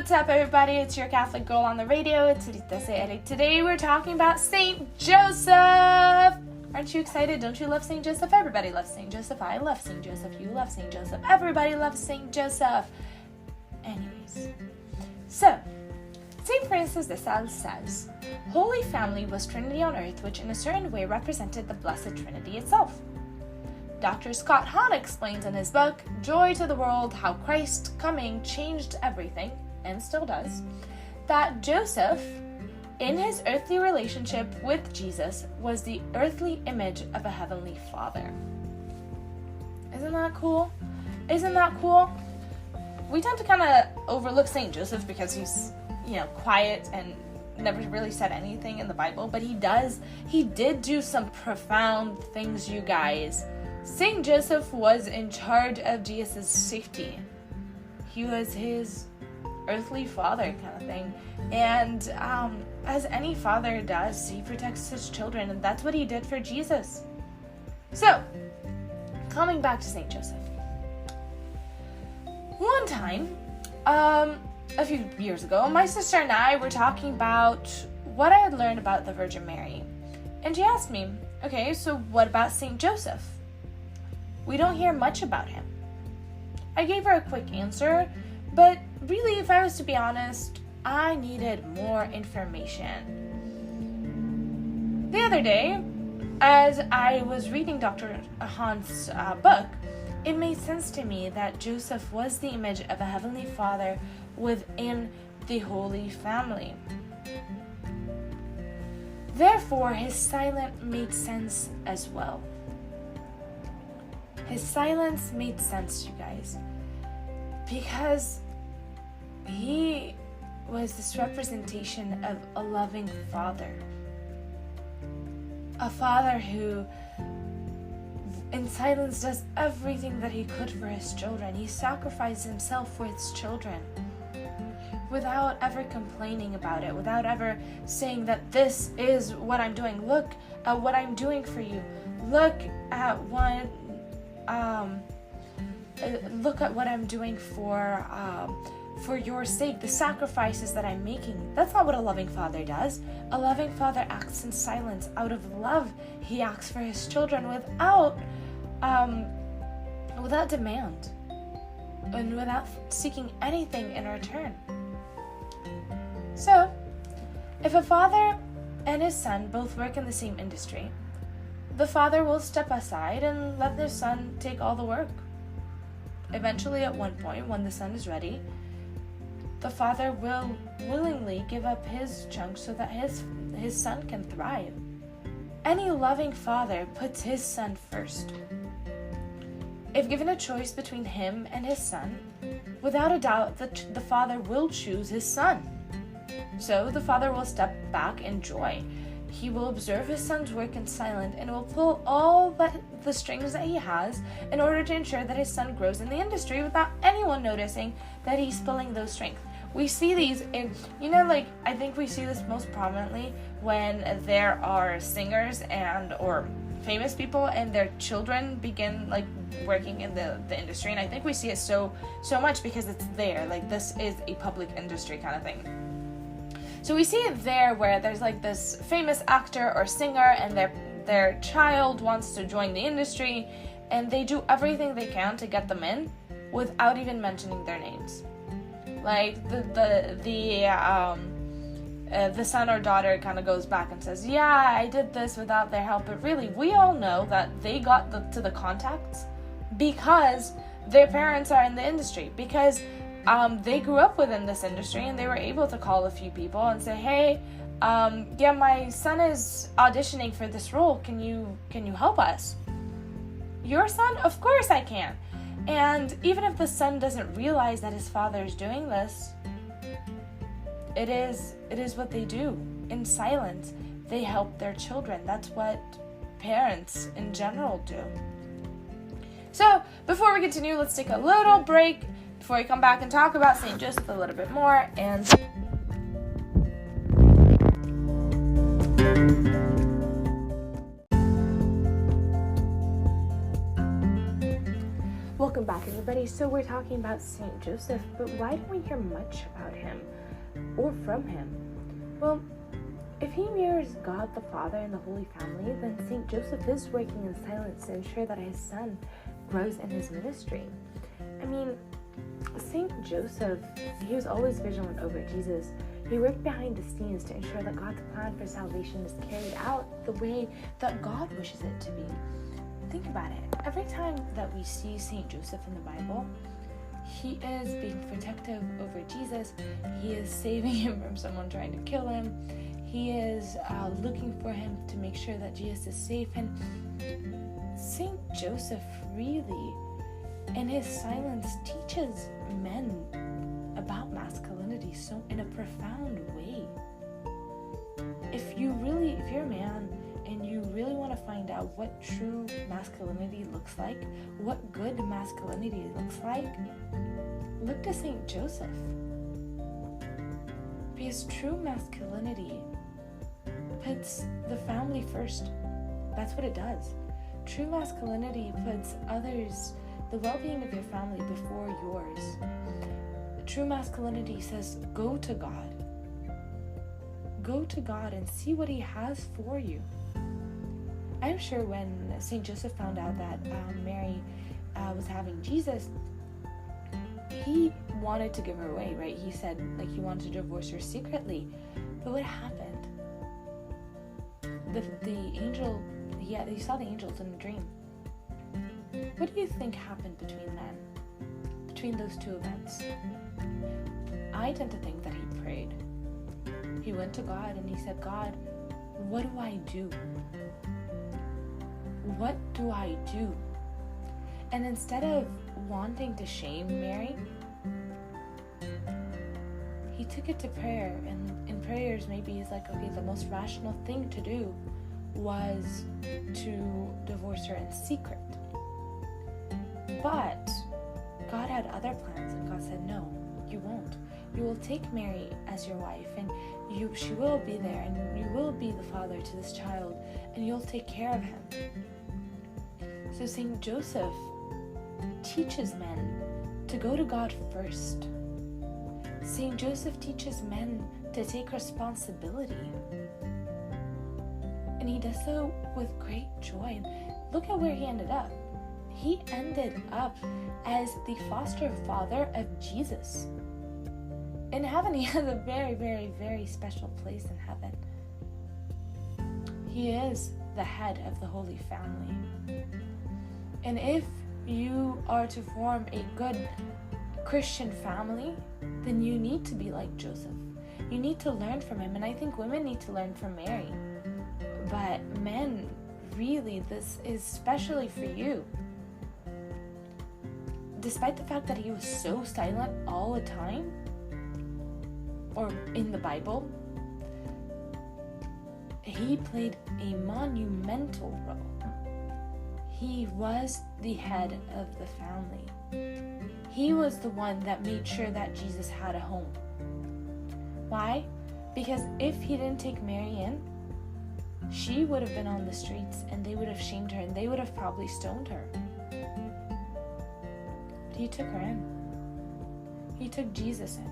what's up everybody? It's your Catholic girl on the radio. It's Rita Seere. Today we're talking about Saint Joseph. Aren't you excited? Don't you love Saint Joseph? Everybody loves Saint Joseph. I love Saint Joseph. You love Saint Joseph. Everybody loves Saint Joseph. Anyways, so St. Francis de Sales says, Holy Family was Trinity on earth, which in a certain way represented the Blessed Trinity itself. Dr. Scott Hahn explains in his book, Joy to the World, How Christ Coming Changed Everything, and still does, that Joseph, in his earthly relationship with Jesus, was the earthly image of a heavenly Father. Isn't that cool? Isn't that cool? We tend to kind of overlook St. Joseph because he's, quiet and never really said anything in the Bible, but he did do some profound things, you guys. Saint Joseph was in charge of Jesus' safety. He was his earthly father kind of thing. And as any father does, he protects his children, and that's what he did for Jesus. So, coming back to Saint Joseph. One time, a few years ago, my sister and I were talking about what I had learned about the Virgin Mary. And she asked me, okay, so what about Saint Joseph? We don't hear much about him. I gave her a quick answer, but really, if I was to be honest, I needed more information. The other day, as I was reading Dr. Hahn's book, it made sense to me that Joseph was the image of a heavenly Father within the Holy Family. Therefore, his silence made sense as well. His silence made sense, you guys, because he was this representation of a loving father. A father who, in silence, does everything that he could for his children. He sacrificed himself for his children without ever complaining about it, without ever saying that this is what I'm doing. Look at what I'm doing for you. Look at what I'm doing for your sake, the sacrifices that I'm making. That's not what a loving father does. A loving father acts in silence. Out of love, he acts for his children without demand and without seeking anything in return. So, if a father and his son both work in the same industry, the father will step aside and let their son take all the work. Eventually, at one point, when the son is ready, the father will willingly give up his chunk so that his son can thrive. Any loving father puts his son first. If given a choice between him and his son, without a doubt, the father will choose his son. So the father will step back in joy. He will observe his son's work in silence and will pull all the strings that he has in order to ensure that his son grows in the industry without anyone noticing that he's pulling those strings. We see these in, I think we see this most prominently when there are singers or famous people and their children begin working in the industry. And I think we see it so much because it's there. This is a public industry kind of thing. So we see it there where there's this famous actor or singer and their child wants to join the industry, and they do everything they can to get them in without even mentioning their names. The son or daughter kind of goes back and says, yeah, I did this without their help. But really, we all know that they got to the contacts because their parents are in the industry, because they grew up within this industry and they were able to call a few people and say, hey, my son is auditioning for this role. Can you help us? Your son? Of course I can. And even if the son doesn't realize that his father is doing this, it is what they do. In silence, they help their children. That's what parents in general do. So, before we continue, let's take a little break before we come back and talk about St. Joseph a little bit more. And Welcome back, everybody. So we're talking about Saint Joseph, but why don't we hear much about him or from him? Well, if he mirrors God the Father and the Holy Family, then Saint Joseph is working in silence to ensure that his son grows in his ministry. I mean, Saint Joseph, he was always vigilant over Jesus. He worked behind the scenes to ensure that God's plan for salvation is carried out the way that God wishes it to be. Think about it. Every time that we see Saint Joseph in the Bible, he is being protective over Jesus. He is saving him from someone trying to kill him. He is looking for him to make sure that Jesus is safe. And Saint Joseph really, in his silence, teaches men about masculinity so in a profound way. If you're a man and you really want to find out what true masculinity looks like, what good masculinity looks like, look to Saint Joseph. Because true masculinity puts the family first. That's what it does. True masculinity puts others, the well-being of your family, before yours. True masculinity says, go to God. Go to God and see what he has for you. I'm sure when St. Joseph found out that Mary was having Jesus, he wanted to give her away, right? He said, he wanted to divorce her secretly. But what happened? The angel, he saw the angels in a dream. What do you think happened between those two events? I tend to think that he prayed. He went to God and he said, God, what do I do? What do I do? And instead of wanting to shame Mary, he took it to prayer. And in prayers, maybe he's like, okay, the most rational thing to do was to divorce her in secret. But God had other plans, and God said, no, you won't. You will take Mary as your wife, and she will be there, and you will be the father to this child, and you'll take care of him. So Saint Joseph teaches men to go to God first. Saint Joseph teaches men to take responsibility. And he does so with great joy. And look at where he ended up. He ended up as the foster father of Jesus. In heaven, he has a very, very, very special place in heaven. He is the head of the Holy Family. And if you are to form a good Christian family, then you need to be like Joseph. You need to learn from him. And I think women need to learn from Mary. But men, really, this is especially for you. Despite the fact that he was so silent all the time, or in the Bible, he played a monumental role. He was the head of the family. He was the one that made sure that Jesus had a home. Why? Because if he didn't take Mary in, she would have been on the streets, and they would have shamed her, and they would have probably stoned her. But he took her in. He took Jesus in.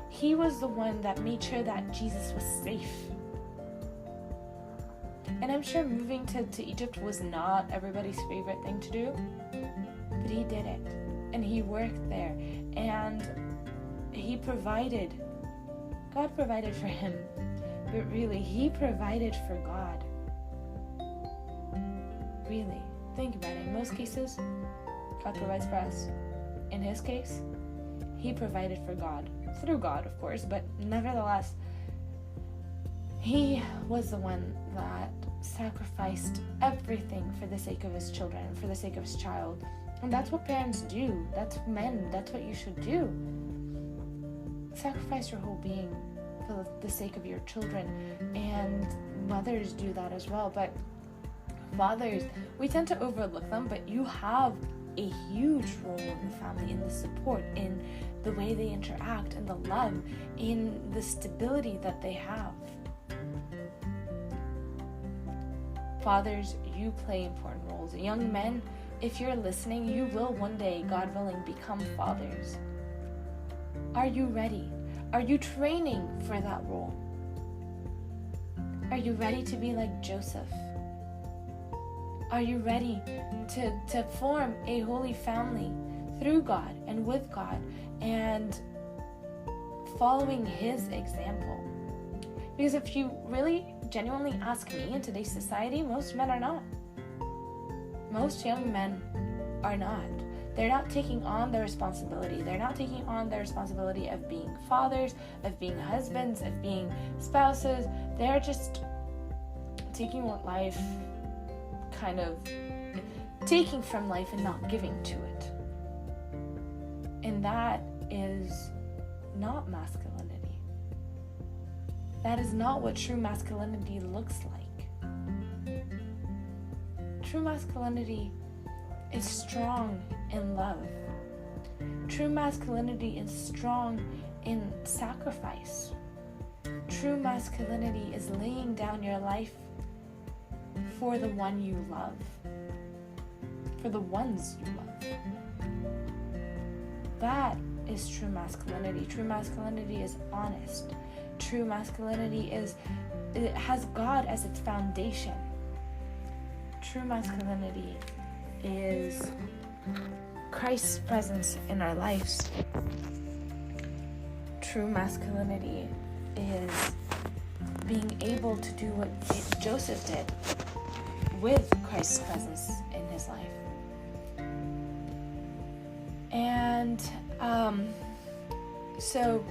He was the one that made sure that Jesus was safe. And I'm sure moving to Egypt was not everybody's favorite thing to do, but he did it. And he worked there. And he provided. God provided for him. But really, he provided for God. Really. Think about it. In most cases, God provides for us. In his case, he provided for God. Through God, of course, but nevertheless, he was the one that sacrificed everything for the sake of his children, for the sake of his child. And that's what parents do. That's men. That's what you should do. Sacrifice your whole being for the sake of your children. And mothers do that as well. But fathers, we tend to overlook them, but you have a huge role in the family, in the support, in the way they interact, in the love, in the stability that they have. Fathers, you play important roles. Young men, if you're listening, you will one day, God willing, become fathers. Are you ready? Are you training for that role? Are you ready to be like Joseph? Are you ready to form a holy family through God and with God and following His example? Because if you really genuinely ask me, in today's society, most men are not. Most young men are not. They're not taking on the responsibility. They're not taking on the responsibility of being fathers, of being husbands, of being spouses. They're just taking what life kind of taking from life and not giving to it. And that is not masculinity. That is not what true masculinity looks like. True masculinity is strong in love. True masculinity is strong in sacrifice. True masculinity is laying down your life for the one you love, for the ones you love. That is true masculinity. True masculinity is honest. True masculinity it has God as its foundation. True masculinity is Christ's presence in our lives. True masculinity is being able to do what Joseph did with Christ's presence in his life. And so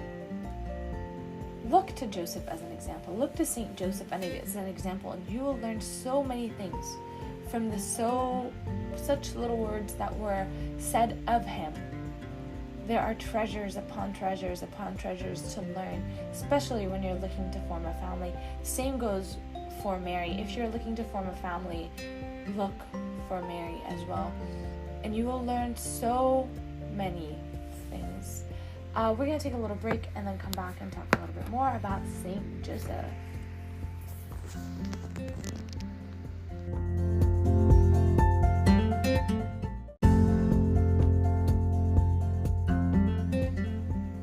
look to Joseph as an example. Look to Saint Joseph as an example, and you will learn so many things from such little words that were said of him. There are treasures upon treasures upon treasures to learn, especially when you're looking to form a family. Same goes for Mary. If you're looking to form a family, look for Mary as well. And you will learn so many things. We're going to take a little break and then come back and talk a little bit more about Saint Joseph.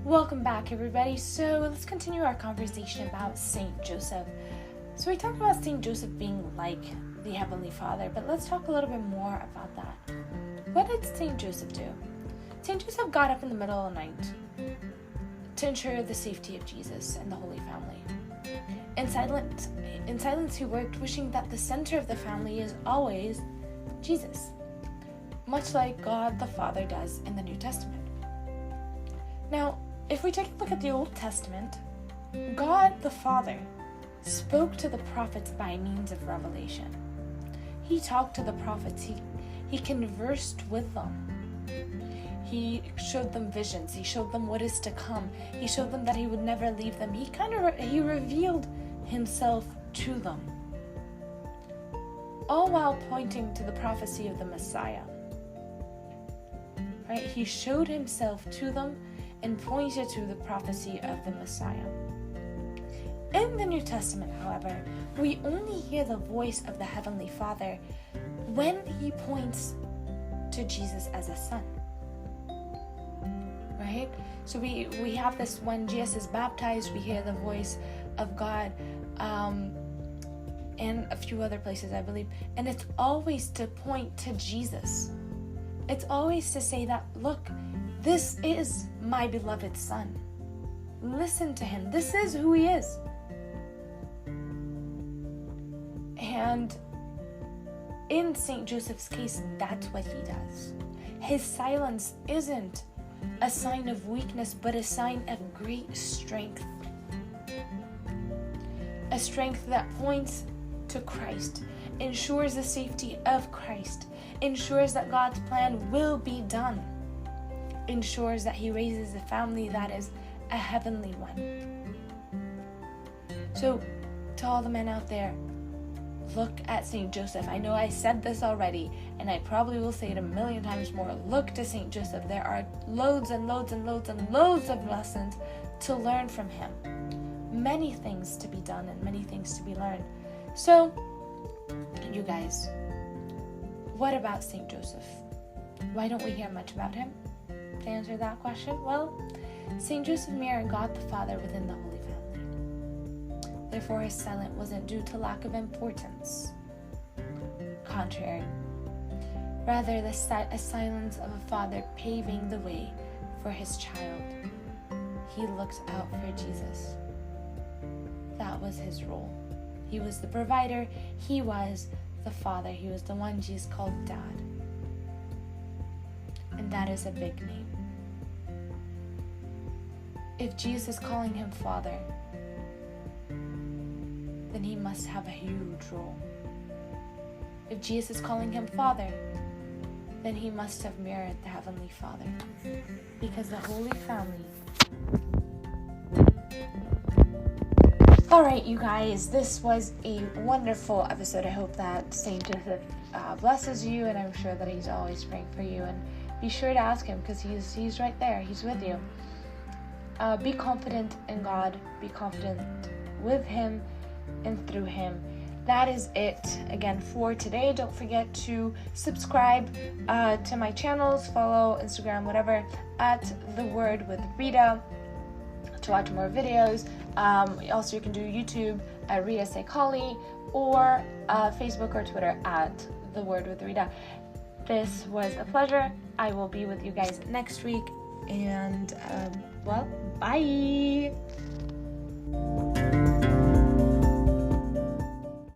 Welcome back, everybody. So let's continue our conversation about Saint Joseph. So we talked about Saint Joseph being like the Heavenly Father, but let's talk a little bit more about that. What did Saint Joseph do? Saint Joseph got up in the middle of the night to ensure the safety of Jesus and the Holy Family. In silence, he worked, wishing that the center of the family is always Jesus, much like God the Father does in the New Testament. Now, if we take a look at the Old Testament, God the Father spoke to the prophets by means of revelation. He talked to the prophets. He conversed with them. He showed them visions. He showed them what is to come. He showed them that he would never leave them. He revealed himself to them, all while pointing to the prophecy of the Messiah. Right? He showed himself to them and pointed to the prophecy of the Messiah. In the New Testament, however, we only hear the voice of the Heavenly Father when he points to Jesus as a son. Right? So we have this when Jesus is baptized, we hear the voice of God, and a few other places, I believe. And it's always to point to Jesus. It's always to say that, look, this is my beloved son. Listen to him. This is who he is. And in St. Joseph's case, that's what he does. His silence isn't a sign of weakness, but a sign of great strength. A strength that points to Christ, ensures the safety of Christ, ensures that God's plan will be done, ensures that he raises a family that is a heavenly one. So, to all the men out there, look at St. Joseph. I know I said this already, and I probably will say it a million times more. Look to St. Joseph. There are loads and loads and loads and loads of lessons to learn from him. Many things to be done and many things to be learned. So, you guys, what about Saint Joseph? Why don't we hear much about him? To answer that question, well, Saint Joseph mirrored God the Father within the Holy Family. Therefore, his silence wasn't due to lack of importance. Contrary, rather a silence of a father paving the way for his child. He looked out for Jesus. That was his role. He was the provider. He was the father. He was the one Jesus called Dad. And that is a big name. If Jesus is calling him Father, then he must have a huge role. If Jesus is calling him Father, then he must have mirrored the Heavenly Father. Because the Holy Family. Alright, you guys, this was a wonderful episode. I hope that Saint Joseph blesses you, and I'm sure that he's always praying for you. And be sure to ask him, because he's right there. He's with you. Be confident in God. Be confident with him and through him. That is it again for today. Don't forget to subscribe to my channels, follow Instagram, whatever, at The Word with Rita to watch more videos. Also, you can do YouTube at Rita Sekali, or Facebook or Twitter at The Word with Rita. This was a pleasure. I will be with you guys next week. And, well, bye!